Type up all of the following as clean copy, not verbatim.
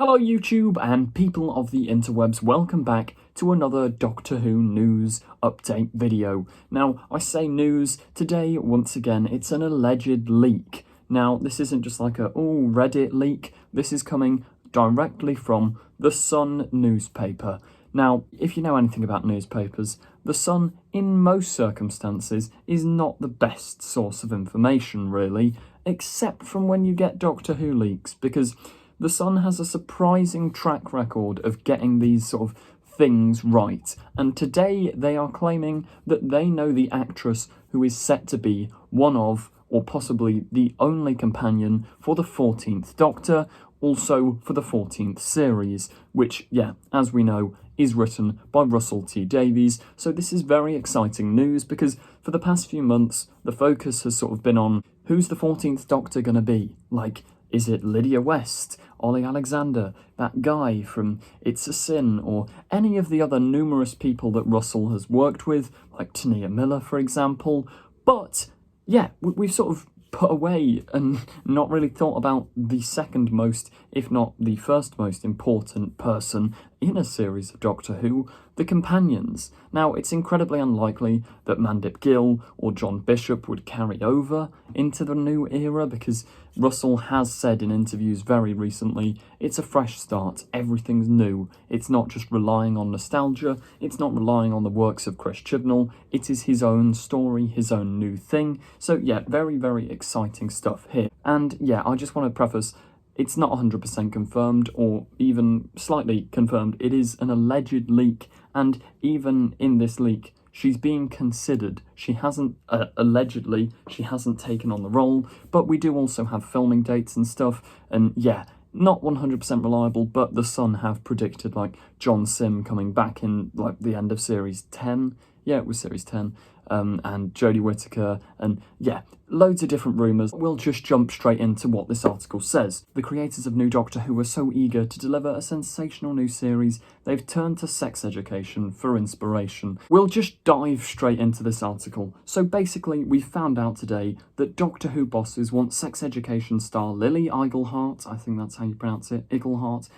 Hello YouTube and people of the interwebs, welcome back to another Doctor Who news update video. Now, I say news, today, once again, it's an alleged leak. Now, this isn't just like a, Reddit leak, this is coming directly from The Sun newspaper. Now, if you know anything about newspapers, The Sun, in most circumstances, is not the best source of information, really, except from when you get Doctor Who leaks, because The Sun has a surprising track record of getting these sort of things right, and today they are claiming that they know the actress who is set to be one of, or possibly the only companion for the 14th Doctor, also for the 14th series, which, yeah, as we know, is written by Russell T Davies. So this is very exciting news because for the past few months, the focus has sort of been on who's the 14th Doctor gonna be? Like, is it Lydia West, Ollie Alexander, that guy from It's a Sin, or any of the other numerous people that Russell has worked with, like Tania Miller, for example? But, yeah, we've sort of put away and not really thought about the second most, if not the first most important person in a series of Doctor Who, the companions. Now, it's incredibly unlikely that Mandip Gill or John Bishop would carry over into the new era because Russell has said in interviews very recently, it's a fresh start, everything's new. It's not just relying on nostalgia, it's not relying on the works of Chris Chibnall, it is his own story, his own new thing. So yeah, very, very exciting stuff here. And yeah, I just want to preface, it's not 100% confirmed or even slightly confirmed. It is an alleged leak, and even in this leak, she's being considered. She hasn't, allegedly, she hasn't taken on the role, but we do also have filming dates and stuff, and yeah, not 100% reliable, but The Sun have predicted, like, John Sim coming back in, like, the end of Series 10. Yeah, it was Series 10. And Jodie Whittaker, and yeah, loads of different rumours. We'll just jump straight into what this article says. The creators of New Doctor Who were so eager to deliver a sensational new series, they've turned to sex education for inspiration. We'll just dive straight into this article. So basically, we found out today that Doctor Who bosses want sex education star Lily Iglehart, I think that's how you pronounce it, Iglehart,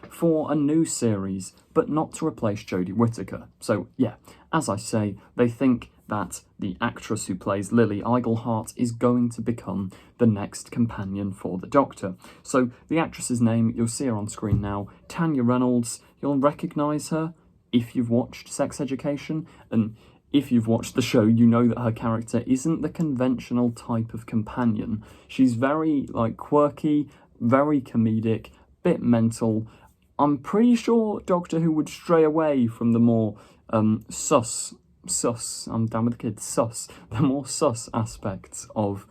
for a new series, but not to replace Jodie Whittaker. So yeah, as I say, they think that the actress who plays Lily Iglehart is going to become the next companion for the Doctor. So the actress's name, you'll see her on screen now, Tanya Reynolds. You'll recognise her if you've watched Sex Education, and if you've watched the show, you know that her character isn't the conventional type of companion. She's very, like, quirky, very comedic, bit mental. I'm pretty sure Doctor Who would stray away from the more sus, I'm down with the kids, the more sus aspects of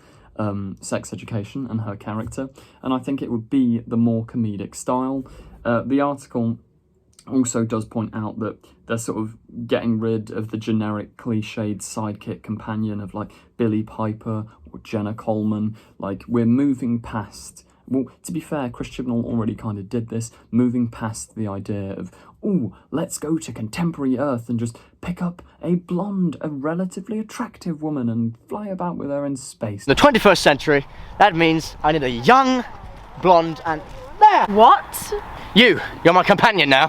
Sex Education and her character, and I think it would be the more comedic style. The article also does point out that they're sort of getting rid of the generic cliched sidekick companion of like Billie Piper or Jenna Coleman. Like, we're moving past, well, to be fair, Chris Chibnall already kind of did this, moving past the idea of, let's go to contemporary Earth and just pick up a blonde, a relatively attractive woman and fly about with her in space. In the 21st century, that means I need a young, blonde, and there! What? You're my companion now.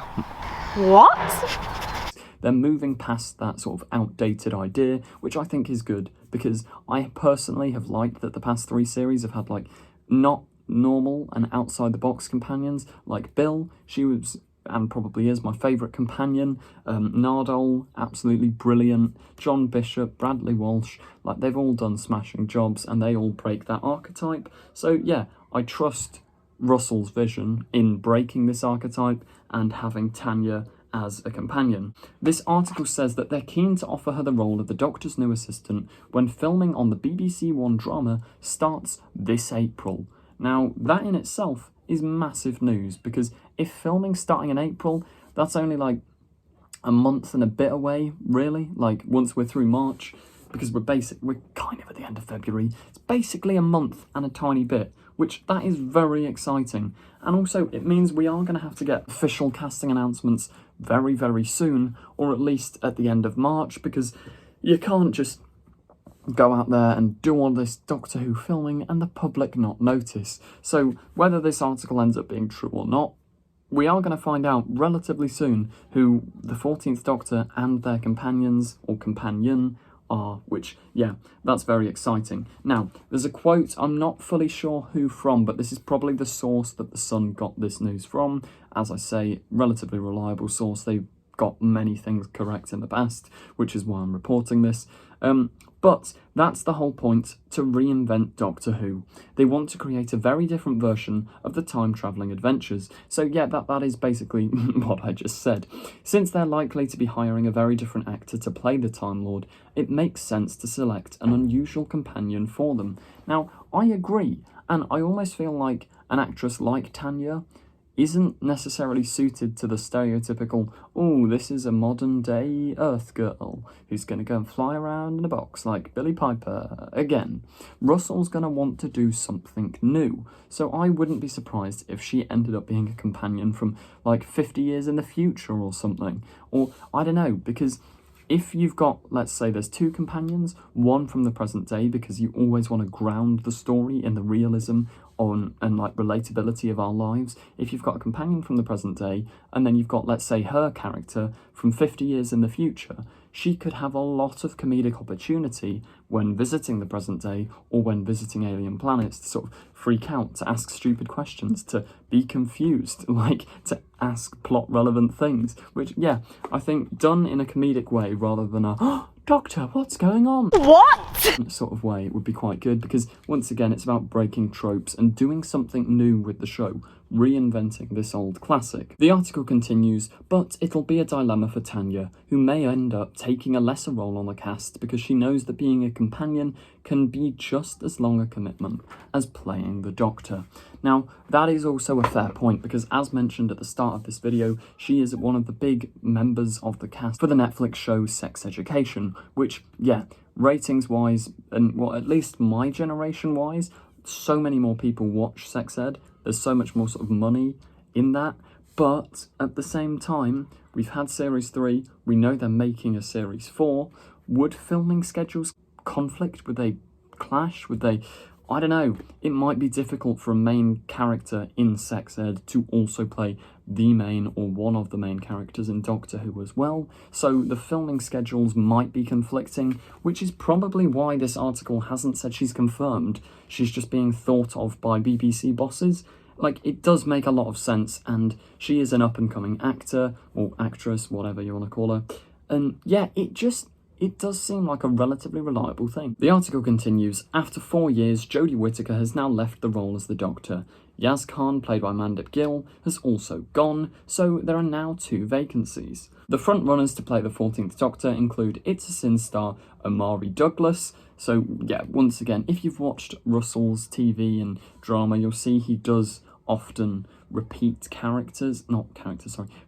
What? They're moving past that sort of outdated idea, which I think is good, because I personally have liked that the past 3 series have had, like, not normal and outside the box companions. Like Bill, she was and probably is my favourite companion. Nardole, absolutely brilliant. John Bishop, Bradley Walsh, like, they've all done smashing jobs and they all break that archetype. So yeah, I trust Russell's vision in breaking this archetype and having Tanya as a companion. This article says that they're keen to offer her the role of the Doctor's new assistant when filming on the BBC One drama starts this April. Now, that in itself is massive news, because if filming's starting in April, that's only like a month and a bit away, really. Like, once we're through March, because we're kind of at the end of February, it's basically a month and a tiny bit, which that is very exciting. And also, it means we are going to have to get official casting announcements very, very soon, or at least at the end of March, because you can't just go out there and do all this Doctor Who filming and the public not notice. So whether this article ends up being true or not, we are going to find out relatively soon who the 14th Doctor and their companions, or companion, are, which, yeah, that's very exciting. Now, there's a quote, I'm not fully sure who from, but this is probably the source that The Sun got this news from. As I say, relatively reliable source. They've got many things correct in the past, which is why I'm reporting this. But that's the whole point, to reinvent Doctor Who. They want to create a very different version of the time-travelling adventures. So yeah, that is basically what I just said. Since they're likely to be hiring a very different actor to play the Time Lord, it makes sense to select an unusual companion for them. Now, I agree, and I almost feel like an actress like Tanya isn't necessarily suited to the stereotypical, oh, this is a modern-day Earth girl who's going to go and fly around in a box like Billie Piper. Again, Russell's going to want to do something new, so I wouldn't be surprised if she ended up being a companion from, like, 50 years in the future or something. Or, I don't know, because if you've got, let's say there's two companions, one from the present day, because you always want to ground the story in the realism and like relatability of our lives. If you've got a companion from the present day, and then you've got, let's say, her character from 50 years in the future, she could have a lot of comedic opportunity when visiting the present day or when visiting alien planets to sort of freak out, to ask stupid questions, to be confused, like to ask plot-relevant things, which, yeah, I think done in a comedic way rather than a, oh, Doctor, what's going on? What? Sort of way would be quite good, because once again, it's about breaking tropes and doing something new with the show, reinventing this old classic. The article continues, but it'll be a dilemma for Tanya, who may end up taking a lesser role on the cast because she knows that being a companion can be just as long a commitment as playing the Doctor. Now, that is also a fair point, because as mentioned at the start of this video, she is one of the big members of the cast for the Netflix show Sex Education, which, yeah, ratings-wise, and well, at least my generation-wise, so many more people watch Sex Ed. There's so much more sort of money in that. But at the same time, we've had Series 3. We know they're making a Series 4. Would filming schedules conflict? Would they clash? Would they... I don't know. It might be difficult for a main character in Sex Ed to also play the main or one of the main characters in Doctor Who as well. So the filming schedules might be conflicting, which is probably why this article hasn't said she's confirmed. She's just being thought of by BBC bosses. Like, it does make a lot of sense, and she is an up-and-coming actor, or actress, whatever you want to call her. And yeah, it does seem like a relatively reliable thing. The article continues, after 4 years, Jodie Whittaker has now left the role as the Doctor. Yaz Khan, played by Mandip Gill, has also gone, so there are now 2 vacancies. The frontrunners to play the 14th Doctor include It's a Sin star Amari Douglas. So yeah, once again, if you've watched Russell's TV and drama, you'll see he does often repeat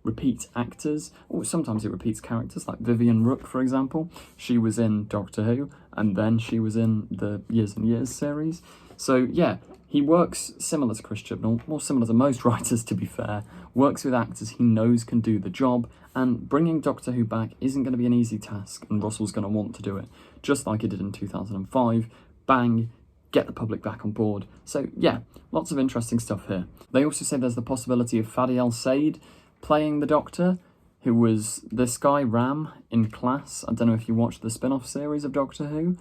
repeat actors, or sometimes he repeats characters, like Vivian Rook, for example. She was in Doctor Who, and then she was in the Years and Years series. So yeah, he works similar to Chris Chibnall, more similar to most writers, to be fair, works with actors he knows can do the job, and bringing Doctor Who back isn't going to be an easy task, and Russell's going to want to do it, just like he did in 2005. Bang, get the public back on board. So yeah, lots of interesting stuff here. They also say there's the possibility of Fadi El Said playing the Doctor, who was this guy Ram in Class. I don't know if you watched the spin-off series of Doctor Who.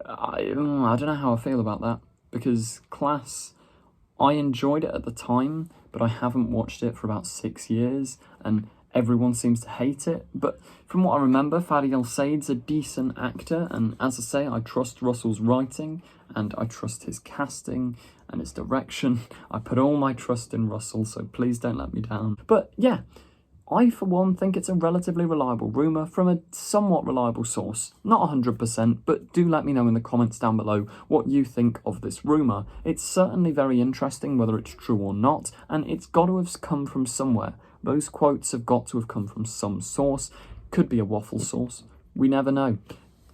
I don't know how I feel about that, because Class, I enjoyed it at the time, but I haven't watched it for about 6 years, and everyone seems to hate it. But from what I remember, Fadi El Said's a decent actor, and as I say, I trust Russell's writing, and I trust his casting and his direction. I put all my trust in Russell, so please don't let me down. But yeah, I for one think it's a relatively reliable rumour from a somewhat reliable source. Not 100%, but do let me know in the comments down below what you think of this rumour. It's certainly very interesting whether it's true or not, and it's got to have come from somewhere. Those quotes have got to have come from some source. Could be a waffle source. We never know.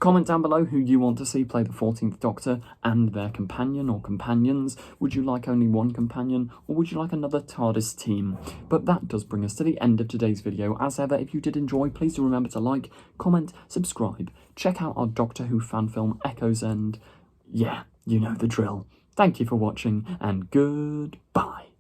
Comment down below who you want to see play the 14th Doctor and their companion or companions. Would you like only one companion, or would you like another TARDIS team? But that does bring us to the end of today's video. As ever, if you did enjoy, please do remember to like, comment, subscribe, check out our Doctor Who fan film Echoes, and yeah, you know the drill. Thank you for watching, and goodbye.